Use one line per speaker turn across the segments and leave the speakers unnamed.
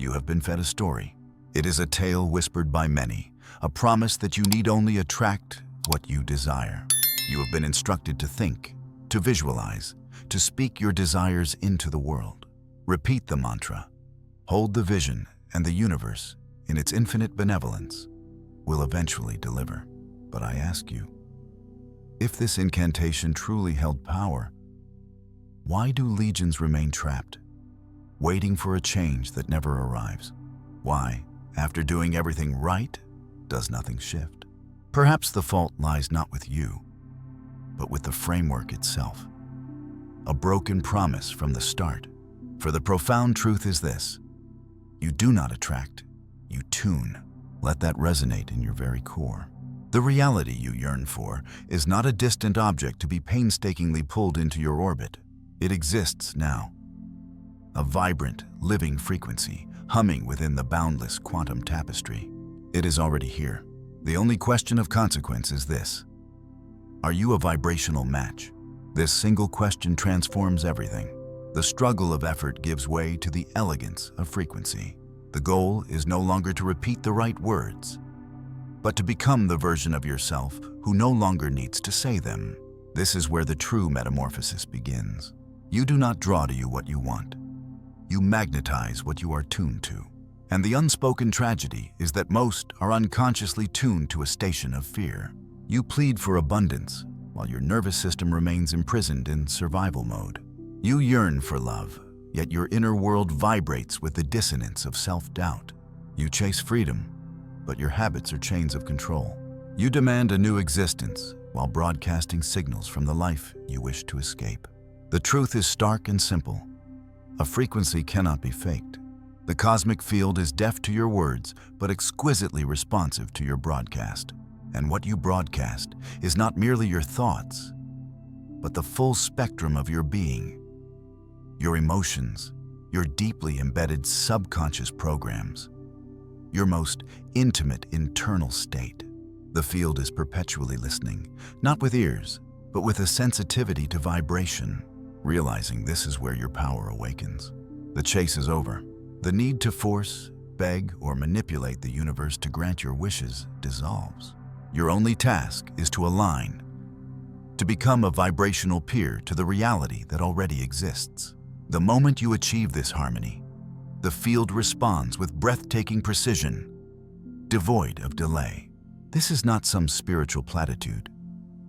You have been fed a story. It is a tale whispered by many, a promise that you need only attract what you desire. You have been instructed to think, to visualize, to speak your desires into the world. Repeat the mantra. Hold the vision, and the universe, in its infinite benevolence, will eventually deliver. But I ask you, if this incantation truly held power, why do legions remain trapped, waiting for a change that never arrives? Why, after doing everything right, does nothing shift? Perhaps the fault lies not with you, but with the framework itself. A broken promise from the start. For the profound truth is this: you do not attract, you tune. Let that resonate in your very core. The reality you yearn for is not a distant object to be painstakingly pulled into your orbit. It exists now. A vibrant, living frequency, humming within the boundless quantum tapestry. It is already here. The only question of consequence is this: are you a vibrational match? This single question transforms everything. The struggle of effort gives way to the elegance of frequency. The goal is no longer to repeat the right words, but to become the version of yourself who no longer needs to say them. This is where the true metamorphosis begins. You do not draw to you what you want. You magnetize what you are tuned to. And the unspoken tragedy is that most are unconsciously tuned to a station of fear. You plead for abundance while your nervous system remains imprisoned in survival mode. You yearn for love, yet your inner world vibrates with the dissonance of self-doubt. You chase freedom, but your habits are chains of control. You demand a new existence while broadcasting signals from the life you wish to escape. The truth is stark and simple. A frequency cannot be faked. The cosmic field is deaf to your words, but exquisitely responsive to your broadcast. And what you broadcast is not merely your thoughts, but the full spectrum of your being. Your emotions, your deeply embedded subconscious programs, your most intimate internal state. The field is perpetually listening, not with ears, but with a sensitivity to vibration. Realizing this is where your power awakens. The chase is over. The need to force, beg, or manipulate the universe to grant your wishes dissolves. Your only task is to align, to become a vibrational peer to the reality that already exists. The moment you achieve this harmony, the field responds with breathtaking precision, devoid of delay. This is not some spiritual platitude.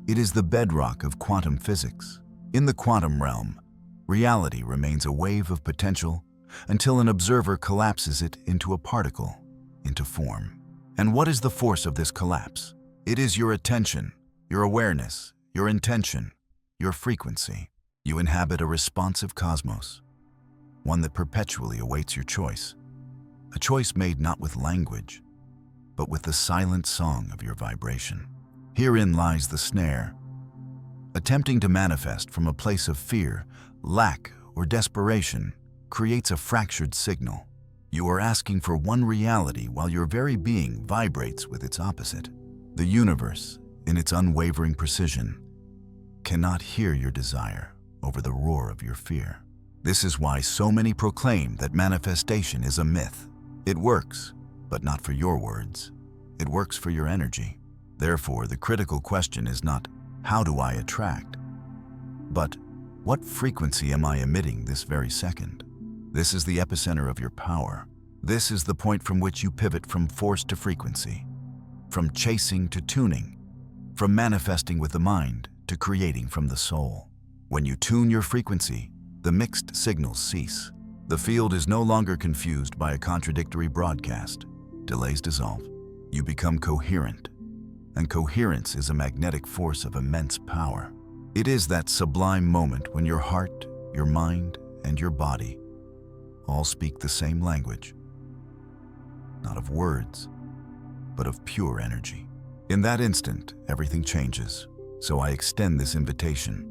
It is the bedrock of quantum physics. In the quantum realm, reality remains a wave of potential until an observer collapses it into a particle, into form. And what is the force of this collapse? It is your attention, your awareness, your intention, your frequency. You inhabit a responsive cosmos, one that perpetually awaits your choice. A choice made not with language, but with the silent song of your vibration. Herein lies the snare. Attempting to manifest from a place of fear, lack, or desperation creates a fractured signal. You are asking for one reality while your very being vibrates with its opposite. The universe, in its unwavering precision, cannot hear your desire over the roar of your fear. This is why so many proclaim that manifestation is a myth. It works, but not for your words. It works for your energy. Therefore, the critical question is not, how do I attract? But, what frequency am I emitting this very second? This is the epicenter of your power. This is the point from which you pivot from force to frequency, from chasing to tuning, from manifesting with the mind to creating from the soul. When you tune your frequency, the mixed signals cease. The field is no longer confused by a contradictory broadcast. Delays dissolve. You become coherent. And coherence is a magnetic force of immense power. It is that sublime moment when your heart, your mind, and your body all speak the same language. Not of words, but of pure energy. In that instant, everything changes. So I extend this invitation.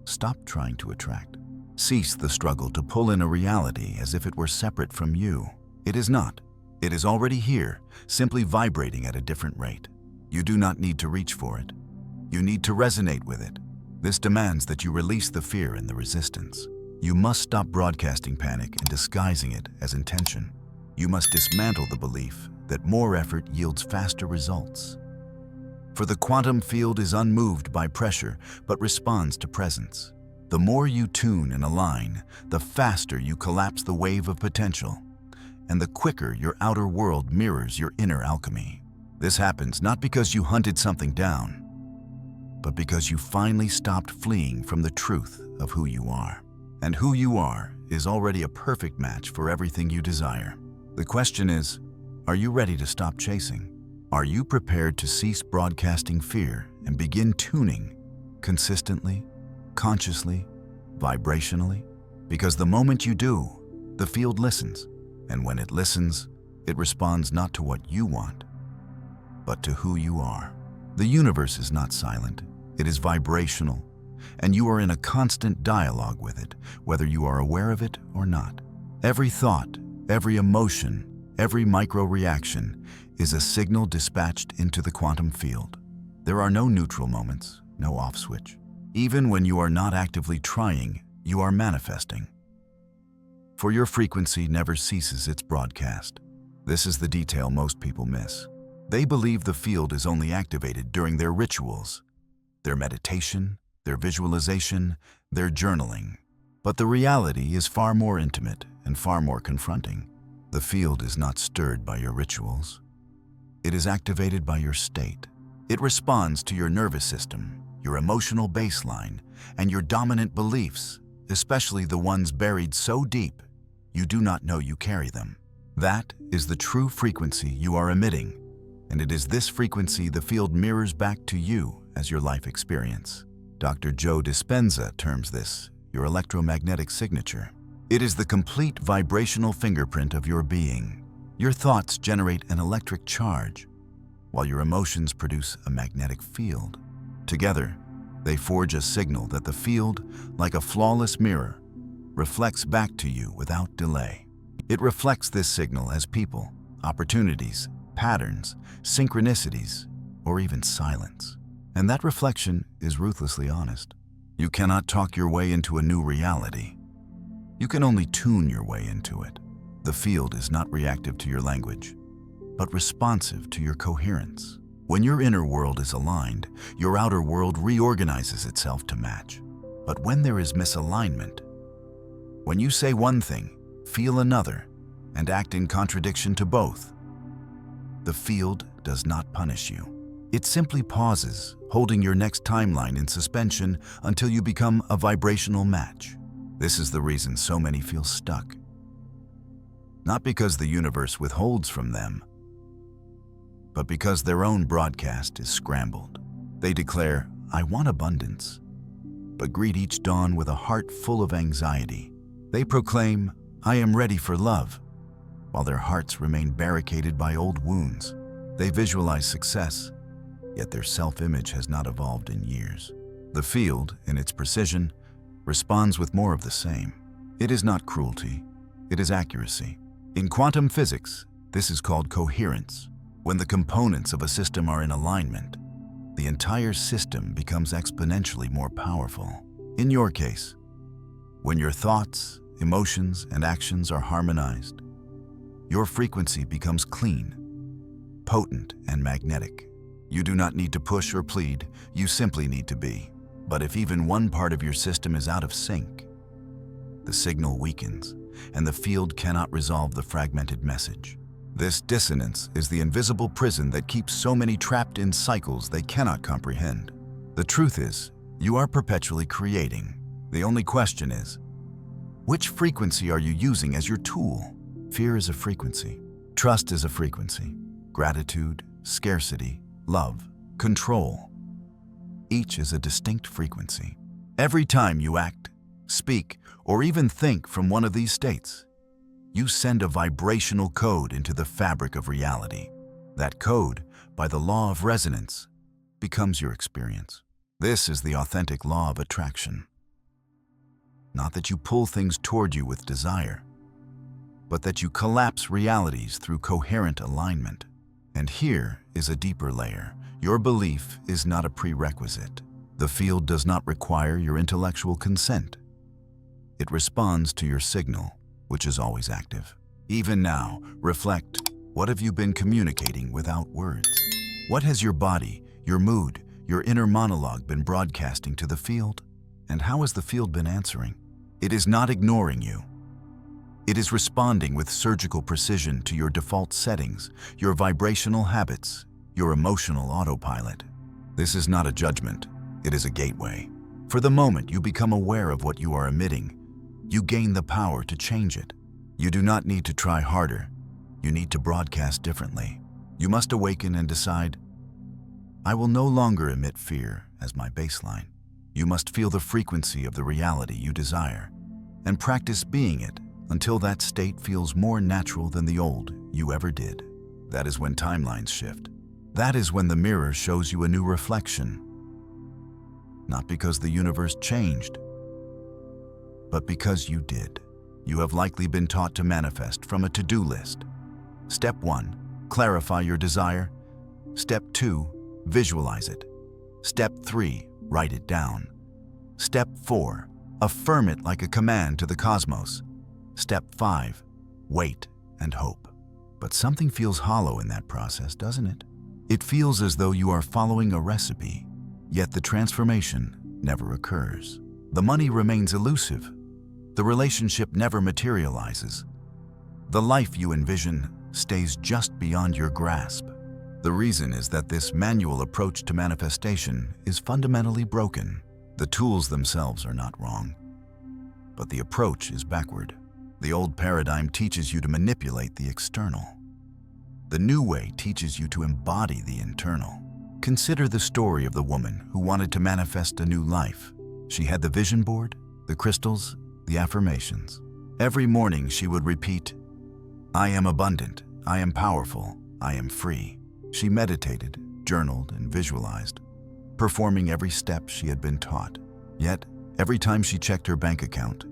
Stop trying to attract. Cease the struggle to pull in a reality as if it were separate from you. It is not. It is already here, simply vibrating at a different rate. You do not need to reach for it. You need to resonate with it. This demands that you release the fear and the resistance. You must stop broadcasting panic and disguising it as intention. You must dismantle the belief that more effort yields faster results. For the quantum field is unmoved by pressure, but responds to presence. The more you tune and align, the faster you collapse the wave of potential, and the quicker your outer world mirrors your inner alchemy. This happens not because you hunted something down, but because you finally stopped fleeing from the truth of who you are. And who you are is already a perfect match for everything you desire. The question is, are you ready to stop chasing? Are you prepared to cease broadcasting fear and begin tuning consistently, consciously, vibrationally? Because the moment you do, the field listens. And when it listens, it responds not to what you want, but to who you are. The universe is not silent. It is vibrational, and you are in a constant dialogue with it, whether you are aware of it or not. Every thought, every emotion, every micro-reaction is a signal dispatched into the quantum field. There are no neutral moments, no off switch. Even when you are not actively trying, you are manifesting. For your frequency never ceases its broadcast. This is the detail most people miss. They believe the field is only activated during their rituals, their meditation, their visualization, their journaling. But the reality is far more intimate and far more confronting. The field is not stirred by your rituals. It is activated by your state. It responds to your nervous system, your emotional baseline, and your dominant beliefs, especially the ones buried so deep you do not know you carry them. That is the true frequency you are emitting, and it is this frequency the field mirrors back to you as your life experience. Dr. Joe Dispenza terms this your electromagnetic signature. It is the complete vibrational fingerprint of your being. Your thoughts generate an electric charge, while your emotions produce a magnetic field. Together, they forge a signal that the field, like a flawless mirror, reflects back to you without delay. It reflects this signal as people, opportunities, patterns, synchronicities, or even silence. And that reflection is ruthlessly honest. You cannot talk your way into a new reality. You can only tune your way into it. The field is not reactive to your language, but responsive to your coherence. When your inner world is aligned, your outer world reorganizes itself to match. But when there is misalignment, when you say one thing, feel another, and act in contradiction to both, the field does not punish you. It simply pauses, holding your next timeline in suspension until you become a vibrational match. This is the reason so many feel stuck. Not because the universe withholds from them, but because their own broadcast is scrambled. They declare, "I want abundance," but greet each dawn with a heart full of anxiety. They proclaim, "I am ready for love," while their hearts remain barricaded by old wounds. They visualize success, yet their self-image has not evolved in years. The field, in its precision, responds with more of the same. It is not cruelty, it is accuracy. In quantum physics, this is called coherence. When the components of a system are in alignment, the entire system becomes exponentially more powerful. In your case, when your thoughts, emotions, and actions are harmonized, your frequency becomes clean, potent, and magnetic. You do not need to push or plead, you simply need to be. But if even one part of your system is out of sync, the signal weakens, and the field cannot resolve the fragmented message. This dissonance is the invisible prison that keeps so many trapped in cycles they cannot comprehend. The truth is, you are perpetually creating. The only question is, which frequency are you using as your tool? Fear is a frequency. Trust is a frequency. Gratitude, scarcity, love, control. Each is a distinct frequency. Every time you act, speak, or even think from one of these states, you send a vibrational code into the fabric of reality. That code, by the law of resonance, becomes your experience. This is the authentic law of attraction. Not that you pull things toward you with desire, but that you collapse realities through coherent alignment. And here is a deeper layer. Your belief is not a prerequisite. The field does not require your intellectual consent. It responds to your signal, which is always active. Even now, reflect. What have you been communicating without words? What has your body, your mood, your inner monologue been broadcasting to the field? And how has the field been answering? It is not ignoring you. It is responding with surgical precision to your default settings, your vibrational habits, your emotional autopilot. This is not a judgment, it is a gateway. For the moment you become aware of what you are emitting, you gain the power to change it. You do not need to try harder, you need to broadcast differently. You must awaken and decide, I will no longer emit fear as my baseline. You must feel the frequency of the reality you desire, and practice being it until that state feels more natural than the old you ever did. That is when timelines shift. That is when the mirror shows you a new reflection. Not because the universe changed, but because you did. You have likely been taught to manifest from a to-do list. Step 1, clarify your desire. Step 2, visualize it. Step 3, write it down. Step 4, affirm it like a command to the cosmos. Step 5, wait and hope. But something feels hollow in that process, doesn't it? It feels as though you are following a recipe, yet the transformation never occurs. The money remains elusive. The relationship never materializes. The life you envision stays just beyond your grasp. The reason is that this manual approach to manifestation is fundamentally broken. The tools themselves are not wrong, but the approach is backward. The old paradigm teaches you to manipulate the external. The new way teaches you to embody the internal. Consider the story of the woman who wanted to manifest a new life. She had the vision board, the crystals, the affirmations. Every morning she would repeat, I am abundant, I am powerful, I am free. She meditated, journaled, and visualized, performing every step she had been taught. Yet, every time she checked her bank account,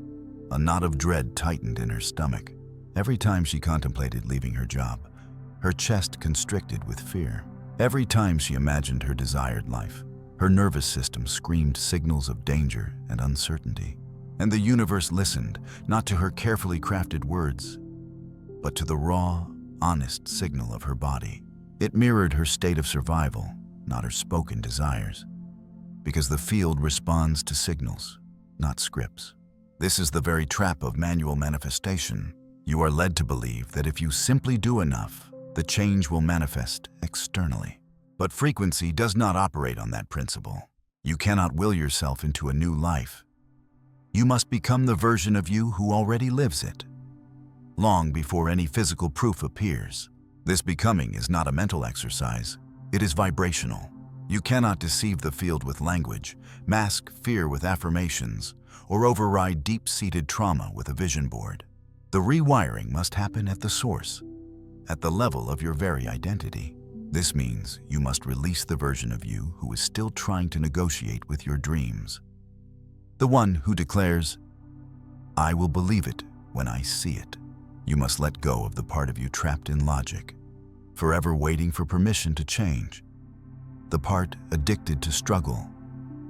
a knot of dread tightened in her stomach. Every time she contemplated leaving her job, her chest constricted with fear. Every time she imagined her desired life, her nervous system screamed signals of danger and uncertainty. And the universe listened, not to her carefully crafted words, but to the raw, honest signal of her body. It mirrored her state of survival, not her spoken desires, because the field responds to signals, not scripts. This is the very trap of manual manifestation. You are led to believe that if you simply do enough, the change will manifest externally. But frequency does not operate on that principle. You cannot will yourself into a new life. You must become the version of you who already lives it, long before any physical proof appears. This becoming is not a mental exercise, it is vibrational. You cannot deceive the field with language, mask fear with affirmations, or override deep-seated trauma with a vision board. The rewiring must happen at the source, at the level of your very identity. This means you must release the version of you who is still trying to negotiate with your dreams. The one who declares, I will believe it when I see it. You must let go of the part of you trapped in logic, forever waiting for permission to change. The part addicted to struggle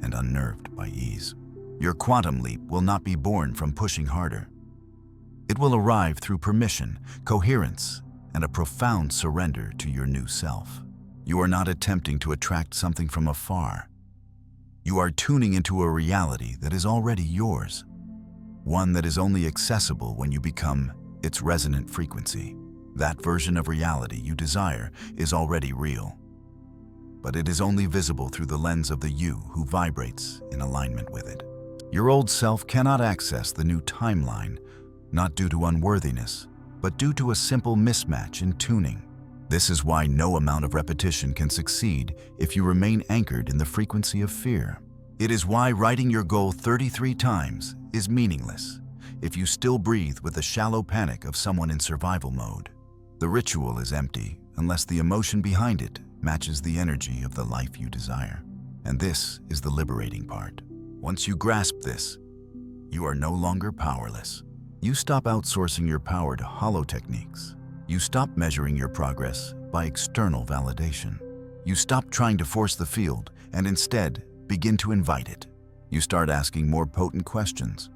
and unnerved by ease. Your quantum leap will not be born from pushing harder. It will arrive through permission, coherence, and a profound surrender to your new self. You are not attempting to attract something from afar. You are tuning into a reality that is already yours, one that is only accessible when you become its resonant frequency. That version of reality you desire is already real, but it is only visible through the lens of the you who vibrates in alignment with it. Your old self cannot access the new timeline, not due to unworthiness, but due to a simple mismatch in tuning. This is why no amount of repetition can succeed if you remain anchored in the frequency of fear. It is why writing your goal 33 times is meaningless if you still breathe with the shallow panic of someone in survival mode. The ritual is empty unless the emotion behind it matches the energy of the life you desire. And this is the liberating part. Once you grasp this, you are no longer powerless. You stop outsourcing your power to hollow techniques. You stop measuring your progress by external validation. You stop trying to force the field and instead begin to invite it. You start asking more potent questions.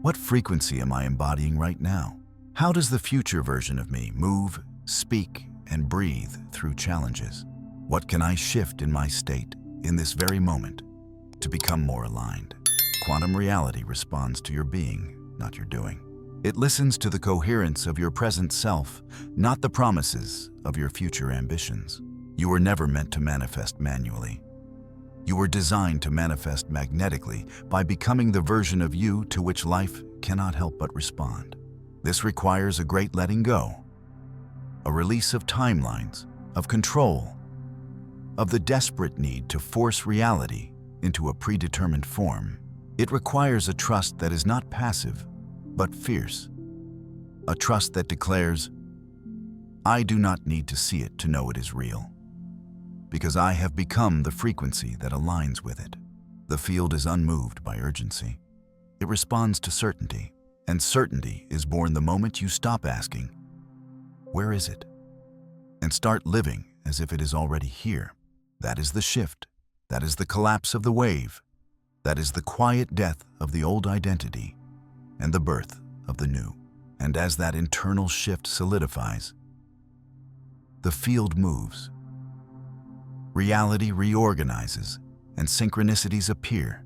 What frequency am I embodying right now? How does the future version of me move, speak, and breathe through challenges? What can I shift in my state, in this very moment, to become more aligned? Quantum reality responds to your being, not your doing. It listens to the coherence of your present self, not the promises of your future ambitions. You were never meant to manifest manually. You were designed to manifest magnetically by becoming the version of you to which life cannot help but respond. This requires a great letting go, a release of timelines, of control, of the desperate need to force reality into a predetermined form. It requires a trust that is not passive, but fierce. A trust that declares, I do not need to see it to know it is real, because I have become the frequency that aligns with it. The field is unmoved by urgency. It responds to certainty, and certainty is born the moment you stop asking, where is it? And start living as if it is already here. That is the shift. That is the collapse of the wave. That is the quiet death of the old identity and the birth of the new. And as that internal shift solidifies, the field moves. Reality reorganizes and synchronicities appear,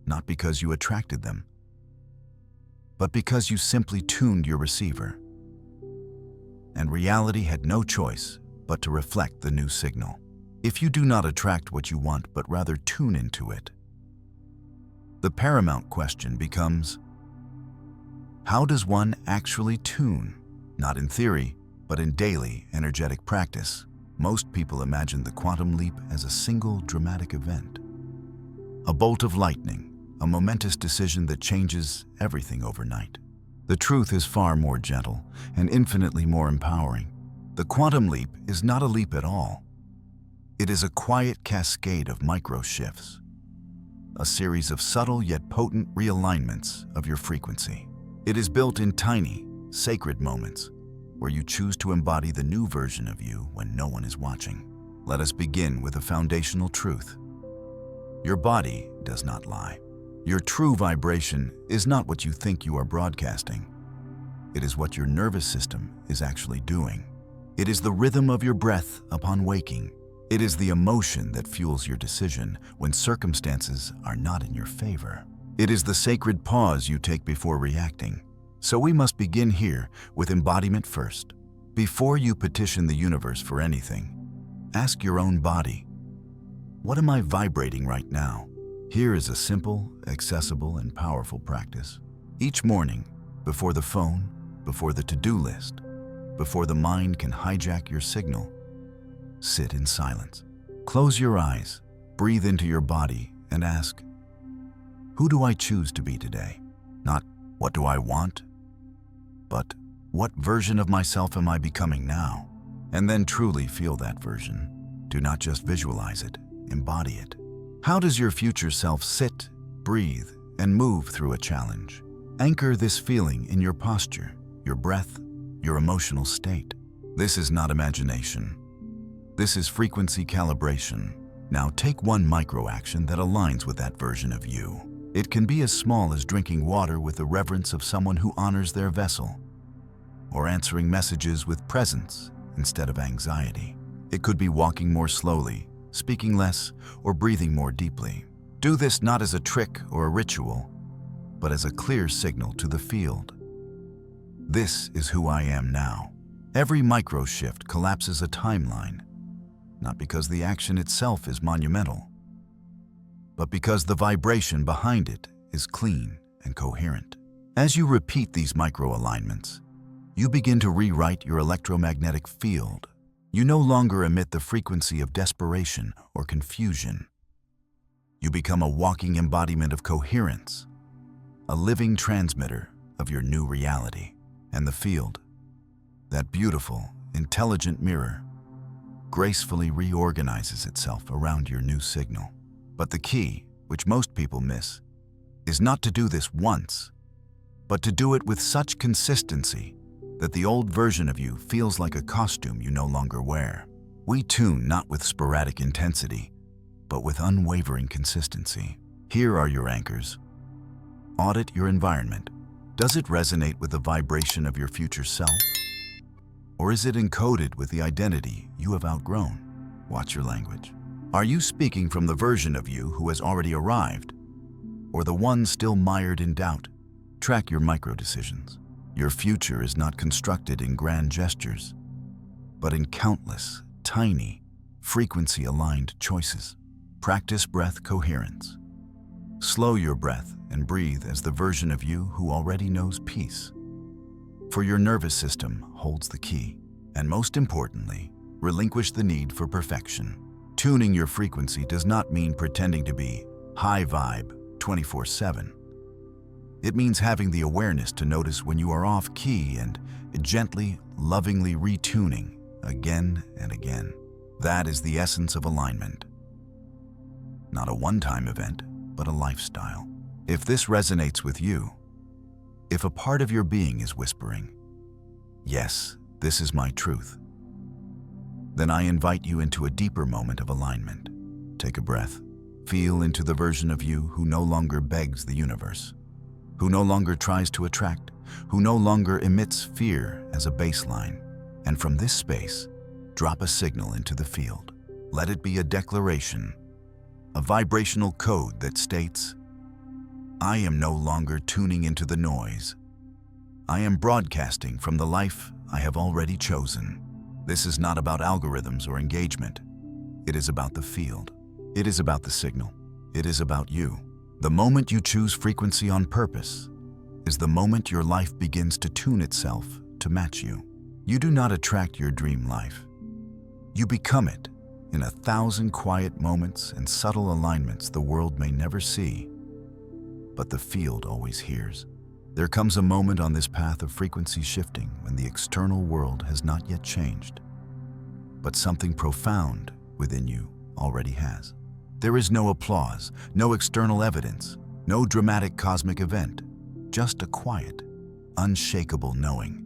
not because you attracted them, but because you simply tuned your receiver. And reality had no choice but to reflect the new signal. If you do not attract what you want, but rather tune into it, the paramount question becomes, how does one actually tune? Not in theory, but in daily energetic practice. Most people imagine the quantum leap as a single dramatic event. A bolt of lightning, a momentous decision that changes everything overnight. The truth is far more gentle and infinitely more empowering. The quantum leap is not a leap at all. It is a quiet cascade of micro shifts, a series of subtle yet potent realignments of your frequency. It is built in tiny, sacred moments where you choose to embody the new version of you when no one is watching. Let us begin with a foundational truth. Your body does not lie. Your true vibration is not what you think you are broadcasting. It is what your nervous system is actually doing. It is the rhythm of your breath upon waking. It is the emotion that fuels your decision when circumstances are not in your favor. It is the sacred pause you take before reacting. So we must begin here with embodiment first. Before you petition the universe for anything, ask your own body, what am I vibrating right now? Here is a simple, accessible, and powerful practice. Each morning, before the phone, before the to-do list, before the mind can hijack your signal, sit in silence. Close your eyes, breathe into your body, and ask, who do I choose to be today? Not what do I want, but what version of myself am I becoming now? And then truly feel that version. Do not just visualize it, embody it. How does your future self sit, breathe, and move through a challenge? Anchor this feeling in your posture, your breath, your emotional state. This is not imagination. This is frequency calibration. Now take one micro action that aligns with that version of you. It can be as small as drinking water with the reverence of someone who honors their vessel, or answering messages with presence instead of anxiety. It could be walking more slowly, speaking less, or breathing more deeply. Do this not as a trick or a ritual, but as a clear signal to the field. This is who I am now. Every micro shift collapses a timeline, not because the action itself is monumental, but because the vibration behind it is clean and coherent. As you repeat these micro-alignments, you begin to rewrite your electromagnetic field. You no longer emit the frequency of desperation or confusion. You become a walking embodiment of coherence, a living transmitter of your new reality. And the field, that beautiful, intelligent mirror, gracefully reorganizes itself around your new signal. But the key, which most people miss, is not to do this once, but to do it with such consistency that the old version of you feels like a costume you no longer wear. We tune not with sporadic intensity, but with unwavering consistency. Here are your anchors. Audit your environment. Does it resonate with the vibration of your future self? Or is it encoded with the identity you have outgrown? Watch your language. Are you speaking from the version of you who has already arrived, or the one still mired in doubt? Track your micro-decisions. Your future is not constructed in grand gestures, but in countless, tiny, frequency-aligned choices. Practice breath coherence. Slow your breath and breathe as the version of you who already knows peace. For your nervous system holds the key. And most importantly, relinquish the need for perfection. Tuning your frequency does not mean pretending to be high vibe 24/7. It means having the awareness to notice when you are off key and gently, lovingly retuning again and again. That is the essence of alignment. Not a one-time event, but a lifestyle. If this resonates with you, if a part of your being is whispering, "Yes, this is my truth," then I invite you into a deeper moment of alignment. Take a breath. Feel into the version of you who no longer begs the universe, who no longer tries to attract, who no longer emits fear as a baseline. And from this space, drop a signal into the field. Let it be a declaration, a vibrational code that states, "I am no longer tuning into the noise. I am broadcasting from the life I have already chosen." This is not about algorithms or engagement. It is about the field. It is about the signal. It is about you. The moment you choose frequency on purpose is the moment your life begins to tune itself to match you. You do not attract your dream life. You become it in 1,000 quiet moments and subtle alignments the world may never see, but the field always hears. There comes a moment on this path of frequency shifting when the external world has not yet changed, but something profound within you already has. There is no applause, no external evidence, no dramatic cosmic event, just a quiet, unshakable knowing.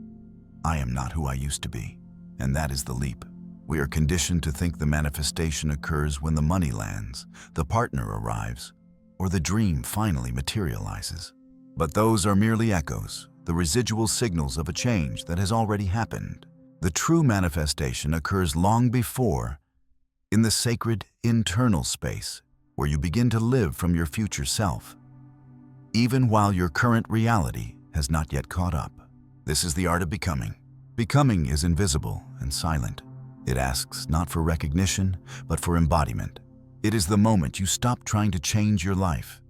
I am not who I used to be, and that is the leap. We are conditioned to think the manifestation occurs when the money lands, the partner arrives, or the dream finally materializes. But those are merely echoes, the residual signals of a change that has already happened. The true manifestation occurs long before, in the sacred internal space where you begin to live from your future self, even while your current reality has not yet caught up. This is the art of becoming. Becoming is invisible and silent. It asks not for recognition, but for embodiment. It is the moment you stop trying to change your life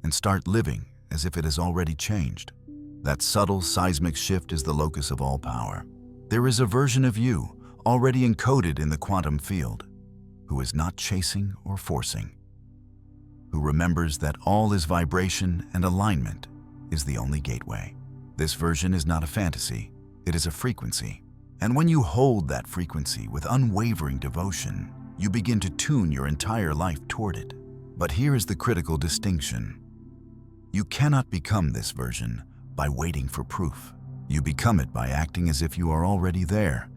and start living as if it has already changed. That subtle seismic shift is the locus of all power. There is a version of you already encoded in the quantum field, who is not chasing or forcing, who remembers that all is vibration and alignment is the only gateway. This version is not a fantasy, it is a frequency. And when you hold that frequency with unwavering devotion, you begin to tune your entire life toward it. But here is the critical distinction. You cannot become this version by waiting for proof. You become it by acting as if you are already there,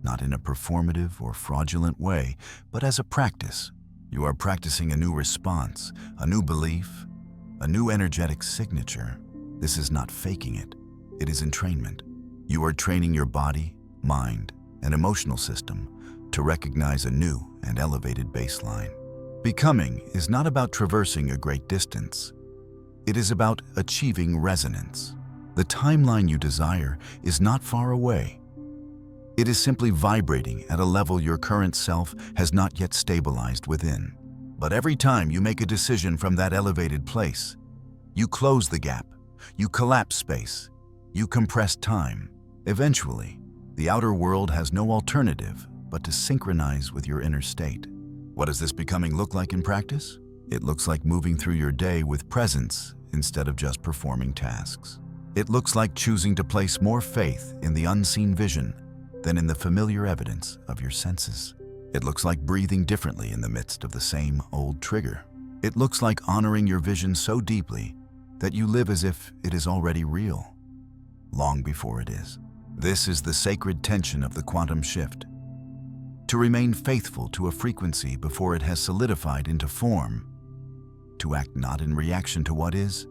not in a performative or fraudulent way, but as a practice. You are practicing a new response, a new belief, a new energetic signature. This is not faking it. It is entrainment. You are training your body, mind, and emotional system to recognize a new and elevated baseline. Becoming is not about traversing a great distance. It is about achieving resonance. The timeline you desire is not far away. It is simply vibrating at a level your current self has not yet stabilized within. But every time you make a decision from that elevated place, you close the gap, you collapse space, you compress time. Eventually, the outer world has no alternative but to synchronize with your inner state. What does this becoming look like in practice? It looks like moving through your day with presence instead of just performing tasks. It looks like choosing to place more faith in the unseen vision than in the familiar evidence of your senses. It looks like breathing differently in the midst of the same old trigger. It looks like honoring your vision so deeply that you live as if it is already real, long before it is. This is the sacred tension of the quantum shift. To remain faithful to a frequency before it has solidified into form. To act not in reaction to what is,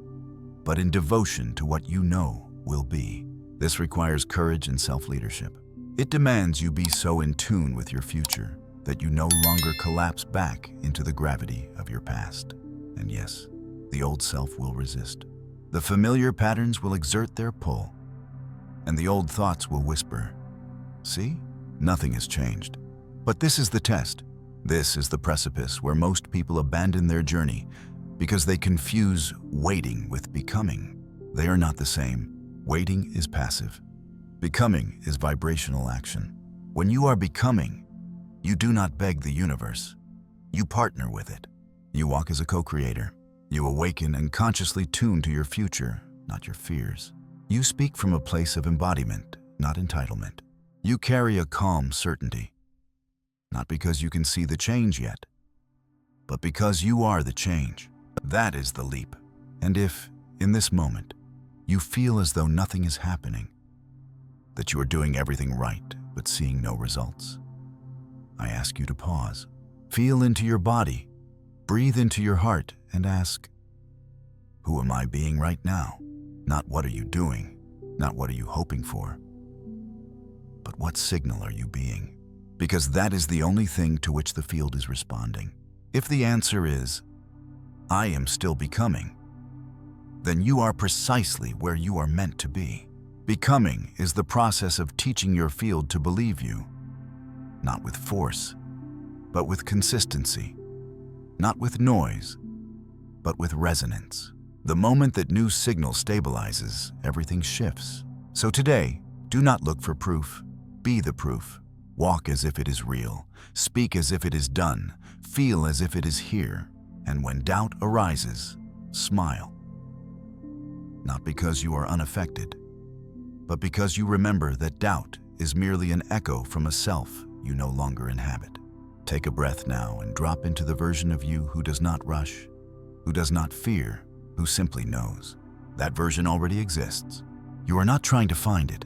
but in devotion to what you know will be. This requires courage and self-leadership. It demands you be so in tune with your future that you no longer collapse back into the gravity of your past. And yes, the old self will resist. The familiar patterns will exert their pull, and the old thoughts will whisper, "See, nothing has changed." But this is the test. This is the precipice where most people abandon their journey because they confuse waiting with becoming. They are not the same. Waiting is passive. Becoming is vibrational action. When you are becoming, you do not beg the universe. You partner with it. You walk as a co-creator. You awaken and consciously tune to your future, not your fears. You speak from a place of embodiment, not entitlement. You carry a calm certainty, not because you can see the change yet, but because you are the change. That is the leap. And if, in this moment, you feel as though nothing is happening, that you are doing everything right but seeing no results, I ask you to pause. Feel into your body, breathe into your heart, and ask, who am I being right now? Not what are you doing, not what are you hoping for, but what signal are you being? Because that is the only thing to which the field is responding. If the answer is, I am still becoming, then you are precisely where you are meant to be. Becoming is the process of teaching your field to believe you, not with force, but with consistency, not with noise, but with resonance. The moment that new signal stabilizes, everything shifts. So today, do not look for proof. Be the proof. Walk as if it is real. Speak as if it is done. Feel as if it is here. And when doubt arises, smile. Not because you are unaffected, but because you remember that doubt is merely an echo from a self you no longer inhabit. Take a breath now and drop into the version of you who does not rush, who does not fear, who simply knows. That version already exists. You are not trying to find it.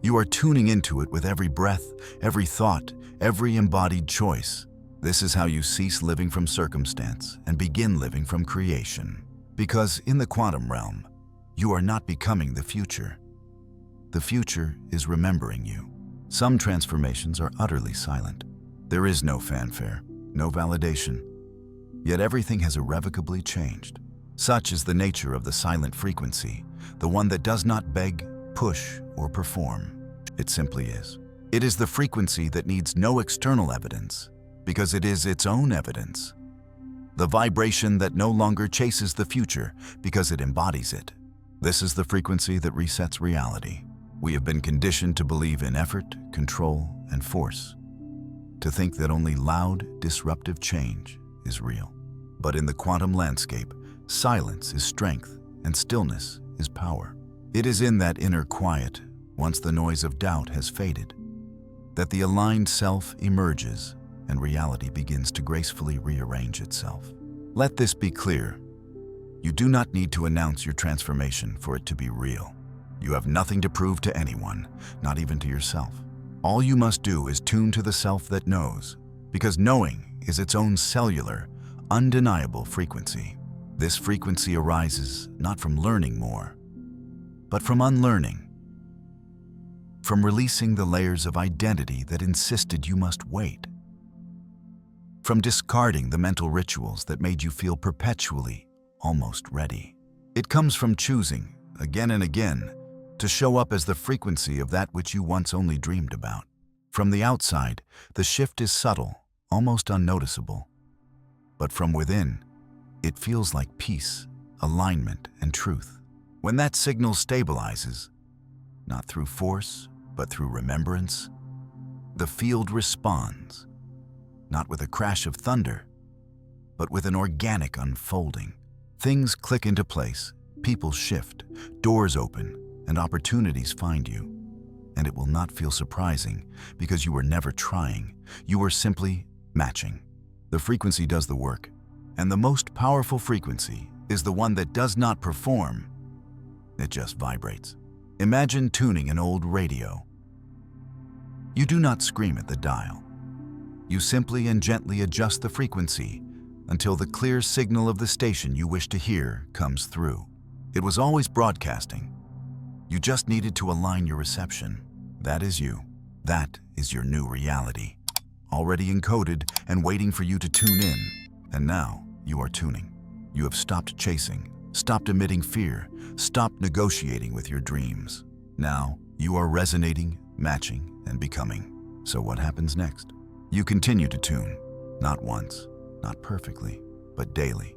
You are tuning into it with every breath, every thought, every embodied choice. This is how you cease living from circumstance and begin living from creation. Because in the quantum realm, you are not becoming the future. The future is remembering you. Some transformations are utterly silent. There is no fanfare, no validation. Yet everything has irrevocably changed. Such is the nature of the silent frequency, the one that does not beg, push, or perform. It simply is. It is the frequency that needs no external evidence, because it is its own evidence. The vibration that no longer chases the future because it embodies it. This is the frequency that resets reality. We have been conditioned to believe in effort, control, and force, to think that only loud, disruptive change is real. But in the quantum landscape, silence is strength and stillness is power. It is in that inner quiet, once the noise of doubt has faded, that the aligned self emerges and reality begins to gracefully rearrange itself. Let this be clear. You do not need to announce your transformation for it to be real. You have nothing to prove to anyone, not even to yourself. All you must do is tune to the self that knows, because knowing is its own cellular, undeniable frequency. This frequency arises not from learning more, but from unlearning, from releasing the layers of identity that insisted you must wait, from discarding the mental rituals that made you feel perpetually almost ready. It comes from choosing, again and again, to show up as the frequency of that which you once only dreamed about. From the outside, the shift is subtle, almost unnoticeable. But from within, it feels like peace, alignment, and truth. When that signal stabilizes, not through force, but through remembrance, the field responds, not with a crash of thunder, but with an organic unfolding. Things click into place, people shift, doors open, and opportunities find you. And it will not feel surprising because you were never trying. You were simply matching. The frequency does the work, and the most powerful frequency is the one that does not perform. It just vibrates. Imagine tuning an old radio. You do not scream at the dial. You simply and gently adjust the frequency until the clear signal of the station you wish to hear comes through. It was always broadcasting. You just needed to align your reception. That is you. That is your new reality. Already encoded and waiting for you to tune in. And now you are tuning. You have stopped chasing, stopped emitting fear, stopped negotiating with your dreams. Now you are resonating, matching, and becoming. So what happens next? You continue to tune, not once, not perfectly, but daily.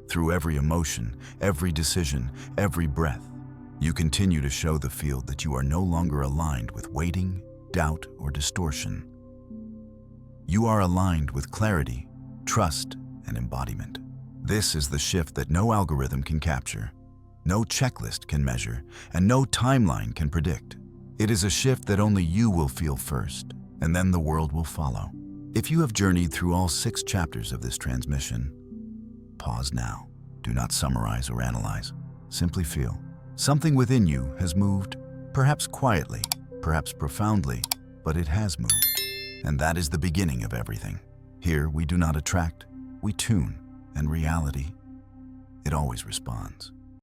Through every emotion, every decision, every breath, you continue to show the field that you are no longer aligned with waiting, doubt, or distortion. You are aligned with clarity, trust, and embodiment. This is the shift that no algorithm can capture, no checklist can measure, and no timeline can predict. It is a shift that only you will feel first, and then the world will follow. If you have journeyed through all 6 chapters of this transmission, pause now. Do not summarize or analyze. Simply feel. Something within you has moved, perhaps quietly, perhaps profoundly, but it has moved. And that is the beginning of everything. Here, we do not attract, we tune, and reality, it always responds.